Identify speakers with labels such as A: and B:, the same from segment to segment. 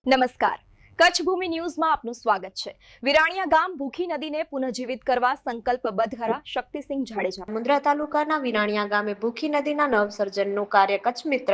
A: નમસ્કાર, કચ્છ ભૂમિ ન્યૂઝમાં આપનું સ્વાગત છે। વિરાણીયા ગામ ભૂખી નદીને પુનઃજીવિત કરવા સંકલ્પબદ્ધ ખરા શક્તિસિંહ જાડેજા।
B: મુન્દ્રા તાલુકાના વિરાણીયા ગામે ભૂખી નદીના નવસર્જનનું કાર્ય કચ્છ મિત્ર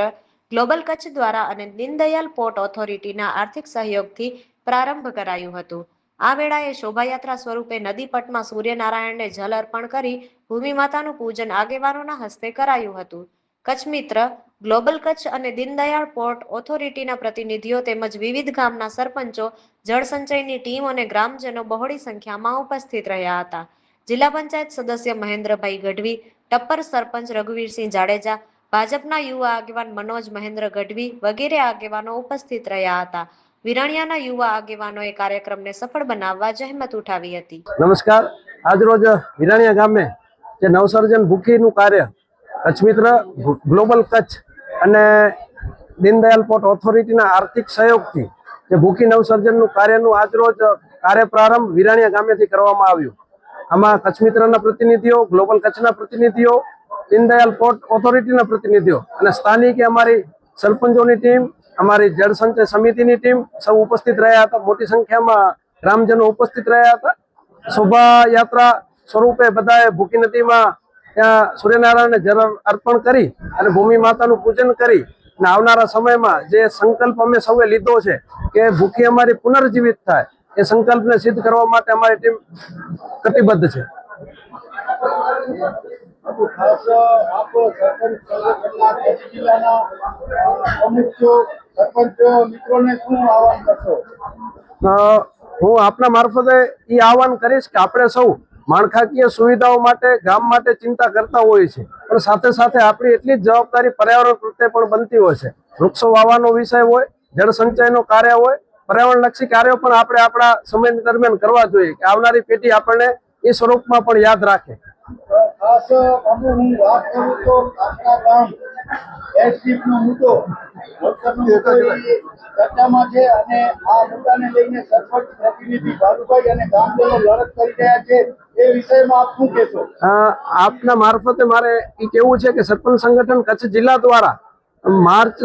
B: ગ્લોબલ કચ્છ દ્વારા અને દીનદયાલ પોર્ટ ઓથોરિટીના આર્થિક સહયોગથી પ્રારંભ કરાયું હતું। આ વેળાએ શોભાયાત્રા સ્વરૂપે નદી પટમાં સૂર્યનારાયણને જલ અર્પણ કરી ભૂમિ માતાનું પૂજન આગેવાનોના હસ્તે કરાયું હતું। કચ્છ મિત્ર ગ્લોબલ કચ્છ અને દીનદયાળ પોર્ટ ઓથોરિટીના પ્રતિનિધિઓ તેમજ વિવિધ ગામના સરપંચો, જળસંચયની ટીમ અને ગ્રામજનો બહોળી સંખ્યામાં ઉપસ્થિત રહ્યા હતા। જિલ્લા પંચાયત સદસ્ય મહેન્દ્રભાઈ ગઢવી, ટપ્પર સરપંચ રઘુવીરસિંહ જાડેજા, ભાજપના યુવા આગેવાન મનોજ મહેન્દ્ર ગઢવી વગેરે આગેવાનો ઉપસ્થિત રહ્યા હતા। વિરાણીયાના યુવા આગેવાનોએ કાર્યક્રમને સફળ બનાવવા જહેમત ઉઠાવી હતી।
C: નમસ્કાર, આજરોજ વિરાણીયા ગામે જે નવસર્જન ભૂખીનું કાર્ય કચ્છ મિત્ર ગ્લોબલ કચ્છ અને દીનદયાલ પોર્ટ ઓથોરિટીના આર્થિક સહયોગથી જે ભૂખી નવસર્જનનું કાર્યનું આજરોજ કાર્ય પ્રારંભ વિરાણીયા ગામેથી કરવામાં આવ્યું। આમાં કચ્છ મિત્રના પ્રતિનિધિઓ, ગ્લોબલ કચ્છના પ્રતિનિધિઓ, દીનદયાલ પોર્ટ ઓથોરિટીના પ્રતિનિધિઓ અને સ્થાનિક અમારી સરપંચોની ટીમ, અમારી જળસંચય સમિતિની ટીમ સૌ ઉપસ્થિત રહ્યા હતા। મોટી સંખ્યામાં ગ્રામજનો ઉપસ્થિત રહ્યા હતા। શોભાયાત્રા સ્વરૂપે બધાએ ભૂખી નદીમાં ત્યાં સૂર્યનારાયણને જળ અર્પણ કરી અને ભૂમિ માતાનું પૂજન કરી અને આવનારા સમયમાં જે સંકલ્પ અમે સૌએ લીધો છે કે ભૂખી અમારી પુનર્જીવિત થાય, એ સંકલ્પને સિદ્ધ કરવા માટે અમારી ટીમ કટિબદ્ધ છે। હું આપના મારફતે એ આહવાન કરીશ કે આપણે સૌ માળખાકીય સુવિધાઓ માટે ગામ માટે ચિંતા કરતા હોઈએ છીએ, પણ સાથે સાથે આપણી એટલી જ જવાબદારી પર્યાવરણ પ્રત્યે પણ બનતી હોય છે। વૃક્ષો વાવવાનો વિષય હોય, જળ સંચયનો કાર્ય હોય, પર્યાવરણલક્ષી કાર્યો પણ આપણે આપણા સમય દરમિયાન કરવા જોઈએ કે આવનારી પેઢી આપણને એ સ્વરૂપમાં પણ યાદ રાખે।
D: ખાસ હું વાત કરું તો આપણા ગામ એસડીપનો મુદ્દો ચર્ચામાં છે અને આ મુદ્દાને લઈને સરપંચ પ્રતિનિધિ ભાલુભાઈ અને ગામજનો લડત કરી રહ્યા છે, એ વિષયમાં આપ શું કહેશો?
C: આપના મારફતે મારે એ કહેવું છે કે સરપંચ સંગઠન કચ્છ જિલ્લા દ્વારા માર્ચ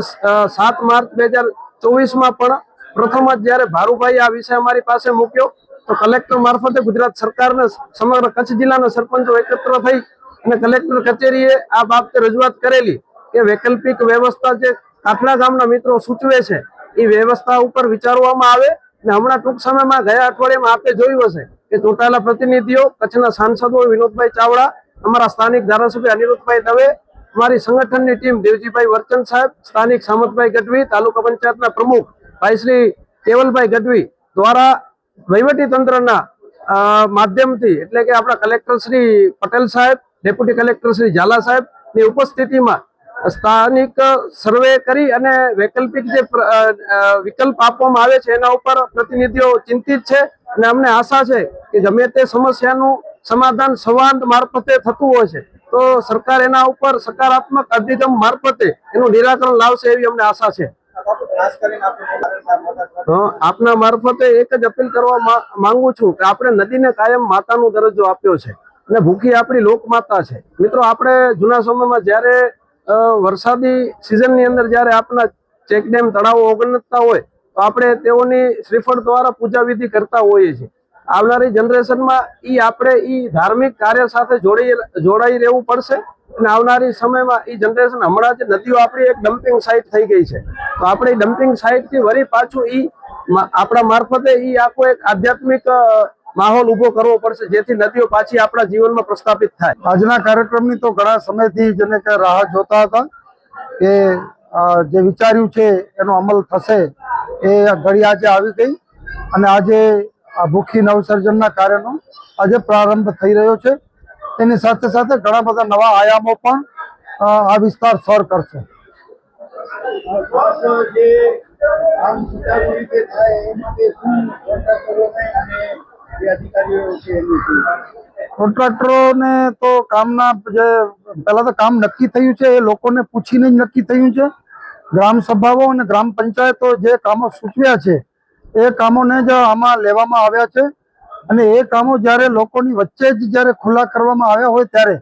C: 7 માર્ચ 2024માં પણ પ્રથમ જ જ્યારે ભારુભાઈ આ વિષય અમારી પાસે મૂક્યો તો કલેક્ટર મારફતે ગુજરાત સરકારને સમગ્ર કચ્છ જિલ્લાના સરપંચો એકત્ર થઈ અને કલેક્ટર કચેરીએ આ બાબતે રજૂઆત કરેલી કે વૈકલ્પિક વ્યવસ્થા જે કાઠલા ગામના મિત્રો સૂચવે છે એ વ્યવસ્થા ઉપર વિચારવામાં આવે। અને હમણાં ટૂંક સમયમાં ગયા અઠવાડિયામાં આપે જોયું હશે કે ચૂંટાયેલા પ્રતિનિધિઓ, કચ્છના સાંસદો વિનોદભાઈ ચાવડા, અમારા સ્થાનિક ધારાસભ્ય અનિરુદ્ધભાઈ દવે, અમારી સંગઠનની ટીમ દેવજીભાઈ વર્ચન સાહેબ, સ્થાનિક સામતભાઈ ગઢવી, તાલુકા પંચાયતના પ્રમુખ ભાઈ શ્રી કેવલભાઈ ગઢવી દ્વારા વહીવટી તંત્રના માધ્યમથી એટલે કે આપણા કલેક્ટર શ્રી પટેલ સાહેબ, ડેપ્યુટી કલેક્ટર શ્રી ઝાલા સાહેબની ઉપસ્થિતિમાં સ્થાનિક સર્વે કરી અને વૈકલ્પિક જે વિકલ્પ આપવામાં આવે છે એના ઉપર પ્રતિનિધિઓ ચિંતિત છે અને અમને આશા છે કે ગમે તે સમસ્યાનું સમાધાન સંવાદ મારફતે થતું હોય છે તો સરકાર એના ઉપર સકારાત્મક અભિગમ મારફતે એનું નિરાકરણ લાવશે એવી અમને આશા છે। આપના મારફતે એક જ અપીલ કરવા માંગુ છું કે આપણે નદીને કાયમ માતાનો દરજ્જો આપ્યો છે અને ભૂખી આપણી લોકમાતા છે। મિત્રો, આપણે જૂના સમયમાં જ્યારે વરસાદી સિઝનની અંદર જ્યારે આપણા ચેકડેમ તળાવો ઓગળતા હોય તો આપણે તેઓની શ્રીફળ દ્વારા પૂજા વિધિ કરતા હોઈએ છીએ। આવનારી જનરેશનમાં આપણે ધાર્મિક કાર્ય સાથે જોડાઈ રહેવું પડશે અને આવનારી સમયમાં જનરેશન હમણાં જ નદીઓ આપણી એક ડમ્પિંગ સાઇટ થઈ ગઈ છે તો આપણે ડમ્પિંગ સાઇટથી વળી પાછું આપણા મારફતે આખો એક આધ્યાત્મિક માહોલ ઉભો કરવો પડશે જેથી નદીઓ પાછી આપણા જીવનમાં પ્રસ્થાપિત થાય।
D: આજના કાર્યક્રમની તો ઘણા સમયથી જેને કે રાહ જોતા હતા કે જે વિચાર્યું છે એનો અમલ થશે, એ ઘડી આજે આવી ગઈ અને આજે આ ભૂખી નવસર્જનના કાર્યનો આજે પ્રારંભ થઈ રહ્યો છે। તેની સાથે સાથે ઘણા બધા નવા આયામો પણ આ વિસ્તાર સર કરશે। કોન્ટ્રાક્ટરોને તો કામના જે પહેલા તો કામ નક્કી થયું છે એ લોકોને પૂછીને જ નક્કી થયું છે। ગ્રામ સભાઓ અને ગ્રામ પંચાયતો જે કામો સૂચવ્યા છે એ કામોને જ આમાં લેવામાં આવ્યા છે અને એ કામો જ્યારે લોકોની વચ્ચે જ જ્યારે ખુલ્લા કરવામાં આવ્યા હોય ત્યારે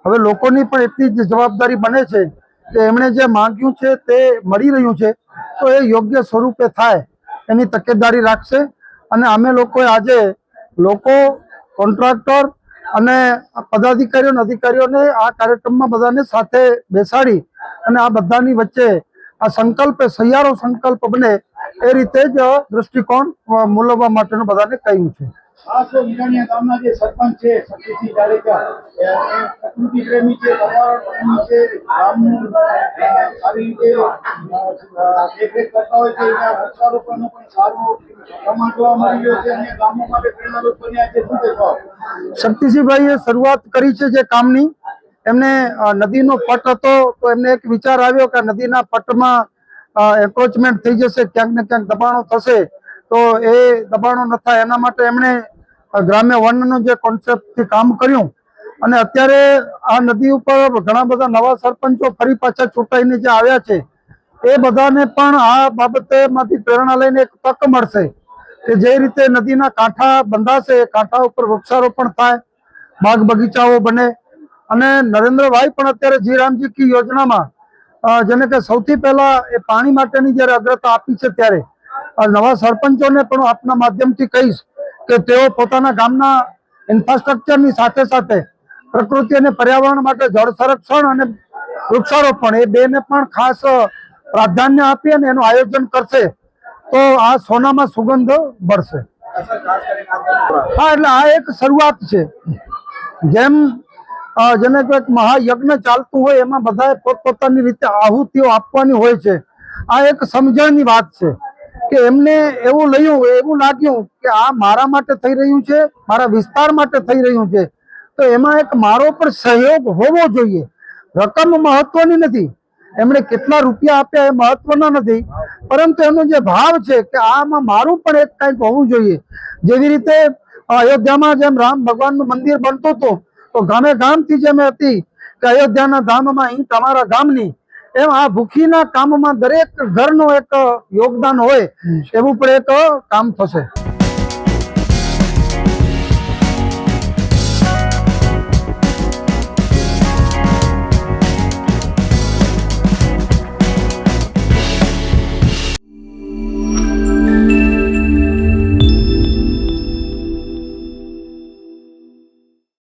D: હવે લોકોની પણ એટલી જ જવાબદારી બને છે કે એમણે જે માંગ્યું છે તે મળી રહ્યું છે તો એ યોગ્ય સ્વરૂપે થાય એની તકેદારી રાખશે અને અમે લોકોએ આજે લોકો, કોન્ટ્રાક્ટર અને પદાધિકારીઓ અને અધિકારીઓને આ કાર્યક્રમમાં બધાને સાથે બેસાડી અને આ બધાની વચ્ચે આ સંકલ્પ સહિયારો સંકલ્પ બને એ રીતે જ દૃષ્ટિકોણ મૂલવવા માટેનું બધાને કહ્યું છે.
E: વિરાણીયા ગામના જે સરપંચ છે શક્તિસિંહ જાડેજા એ પ્રકૃતિ પ્રેમી છે, પર્યાવરણ પ્રેમી છે, ગામનું સારી રીતે દેખરેખ કરતા હોય છે. એના વૃક્ષારોપણનો પણ સારો પ્રમાણ જોવા મળી રહ્યો છે અને ગામો માટે પ્રેરણારૂપ બન્યા છે. શું કહેશો?
D: શક્તિસિંહભાઈએ શરૂઆત કરી છે જે કામની. એમને નદીનો પટ હતો તો એમને એક વિચાર આવ્યો કે નદીના પટમાં એન્ક્રોચમેન્ટ થઈ જશે, ક્યાંક ને ક્યાંક દબાણો થશે, તો એ દબાણો ન થાય એના માટે એમણે ગ્રામ્ય વનનું જે કોન્સેપ્ટથી કામ કર્યું અને અત્યારે આ નદી ઉપર ઘણા બધા નવા સરપંચો ફરી પાછા ચૂંટાઈને જે આવ્યા છે એ બધાને પણ આ બાબતેમાંથી પ્રેરણા લઈને એક તક મળશે કે જે રીતે નદીના કાંઠા બંધાશે, કાંઠા ઉપર વૃક્ષારોપણ થાય, બાગ બગીચાઓ બને. અને નરેન્દ્રભાઈ પણ અત્યારે જી રામજી કી યોજનામાં જેને કે સૌથી પહેલા એ પાણી માટેની જ્યારે અગ્રતા આપી છે ત્યારે નવા સરપંચોને પણ આપના માધ્યમથી કહીશ કે તેઓ પોતાના ગામના ઇન્ફ્રાસ્ટ્રક્ચરની સાથે સાથે પ્રકૃતિ અને પર્યાવરણ માટે જળ સંરક્ષણ અને વૃક્ષારોપણ એ બેને પણ ખાસ પ્રાધાન્ય આપી અને એનું આયોજન કરશે તો આ સોનામાં સુગંધ ભરશે. હા, એટલે આ એક શરૂઆત છે. જેમ જેને એક મહાયજ્ઞ ચાલતું હોય એમાં બધાએ પોતપોતાની રીતે આહુતિઓ આપવાની હોય છે. આ એક સમજણની વાત છે કે એમને એવું લાગ્યું કે આ મારા માટે થઈ રહ્યું છે, મારા વિસ્તાર માટે થઈ રહ્યું છે, તો એમાં એક મારો પણ સહયોગ હોવો જોઈએ. રકમ મહત્વની નથી, એમણે કેટલા રૂપિયા આપ્યા એ મહત્વના નથી, પરંતુ એનો જે ભાવ છે કે આમાં મારું પણ એક કંઈક હોવું જોઈએ. જેવી રીતે અયોધ્યામાં જેમ રામ ભગવાનનું મંદિર બનતું હતું તો ગામે ગામથી જેમ હતી કે અયોધ્યાના ધામમાં ઈંટ અમારા ગામની, એમ આ ભૂખીના કામમાં દરેક ઘરનો એક યોગદાન હોય એવું પણ એક કામ થશે.